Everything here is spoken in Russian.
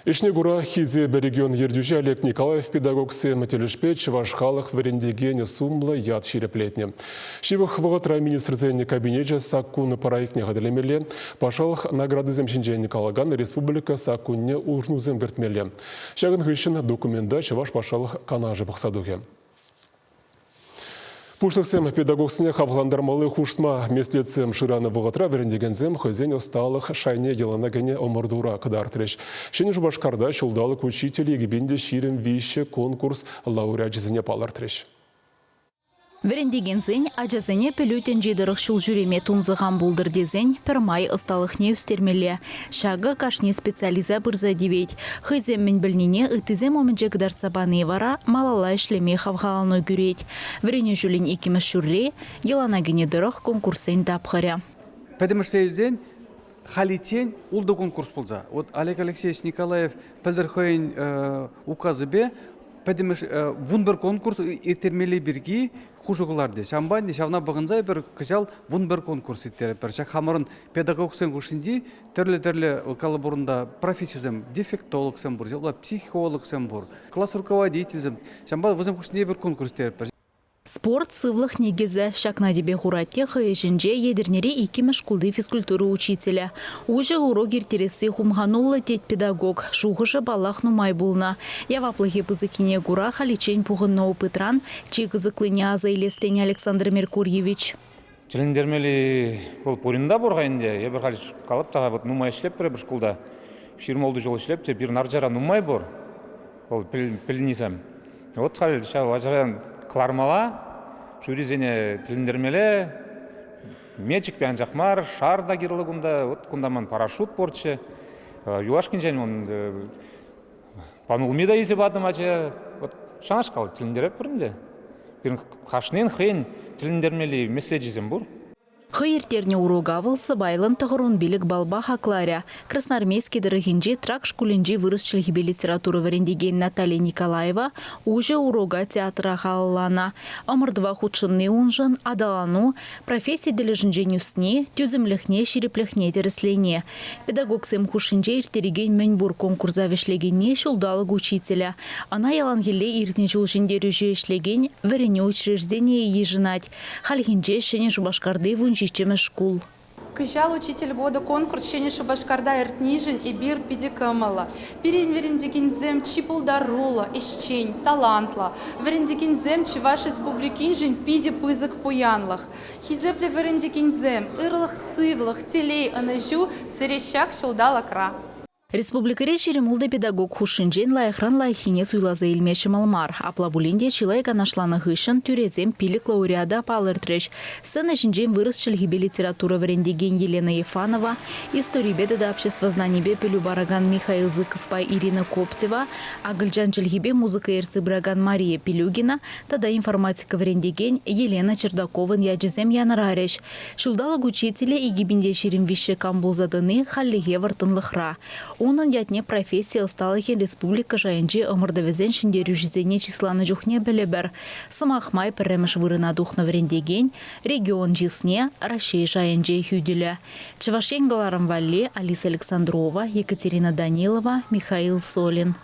Ишне гура хизе берегион ердюжи Олег Николаев педагогсе мателешпе чавашхалых варендегене сумла яд ширеплетне. Шивых вагатра министрзенне кабинете саккуны параикне гадалемеле, пашалых награды земшинжен Николаган республика саккунне урнузем гертмеле. Шагын гыщен документа чаваш пашалых канажы бахсадуге. Пуштықсем педагогсыне хавғандармалы хушсма меслетсем шыраны вғытра верендегензем хозен осталых шайне делана гене омырдура кыдартырыш. Шені жубашкарда шулдалық учители егібенде ширим вище конкурс лауреат жізіне палартырыш. Верендегензен ажазене пелютен жидырық шул жүреме тунзыған болдыр дезен пермай ысталық не үстермелі. Шағы кашне специализа бұрза девет. Хызем мен білнене үтізем омынжы кыдарсабаны вара малала ішлеме хавғаланы күрет. Верене жүлін екіміз шүрре, елана гене дырық конкурсен тапқыря. Пәдімірсейлзен халитен улды конкурс болза. Вот Олег Алексеевич Николаев пәлдірхойын указы бе, Пәдіміш вун бір конкурс етермелі бірге хұжығыларды. Шамбайны шавна бағынзай бір кыжал вун бір конкурс етері бір. Шақ хамырын педагогсен күшінде түрлі калабурында профессизм, дефектологсен бұр, психологсен бұр, класс руководительзем. Шамбай вызым күшінде бір конкурс етері бір. Спорт сывлых негізі шакна дебе хуратте хыйжинже едернере икимеш кулды физкультуры учителя. Уже урок ертересі хумганулла тет педагог, шуғыжы балах нумай булна. Яваплығы пызыкине гура халичень пуғынна опытран, чегізіклыне азайлестен Александр Меркурьевич. Челендермели ол поринда борғайынде, ебір халич қалып таға нумай ішлеп бір шкулда. Ширмолды жол ішлеп, те бір наржара нумай бор, ол пілінесем. Вот халич ажаран Клармала, шуризене тилиндермеле, мечик пян жақмар, шар да кирлыгунда, вот кундаман парашют порче, юашкин жен он панулмида изе бадым ача, вот шанаш кал тилиндереп бірінде. Бір хашнен хейн тилиндермели меследжизем бур. Хыйыртерне урогавыл сыбайлын тұғырын билік балба хакларя. Красноармейский дырыгинже трак шкулинже вырысчылгибе литературы варендеген Наталья Николаева уже урога театра халлана. Омырдва худшынны унжын, адалану, профессия дележінженюсне, тюзімліхне, ширепліхне тереслене. Педагогсем хушинже иртереген мөнбур конкурса вешлегенне шулдалык учителя. Она ялангеле иртне жулшиндері жүйешлеген варене учреждение ежинать. Хальгинже шене жубашкарды шкул. Кыжал учитель года конкурс шене Шубашкарда иртнижин и бир пидикамала. Перен верендегензем чипулдарула, ищень, талантла. Верендегензем чеваш республикинжин пиди пызык поянлах. Хизепле верендегензем, ырлах сывлах, телей анажу, сырещак шулдала кра. Республикаре шеремулды педагог хушинжен лайхран лайхине суйлаза илмеші малмар. Аплабулинде чилайка нашланы хышын түрезем пилік лауреада палыртреш. Сына жинжен вырысчылгибе литература варендеген Елена Ефанова, историбеда общества знанибе пилю бараган Михаил Зыковпай Ирина Коптева, а гыльджанчылгибе музыка ерцы браган Мария Пилюгина, тада информатика варендеген Елена Чердаковын яджизем янарареш. Шулдалык учителя и гибинде шерим вище камбулзадыны халлиге вартынлыхра. Onun ятне профессия ысталыхен республика жайынжи ымырдавезен шиндері жүзене числаны жүхне білебір. Сымақмай пірреміш вырына духна врендеген, регион жисне Рашей жайынжи хюділі. Чывашенгаларым Валли, Алиса Александрова, Екатерина Данилова, Михаил Солин.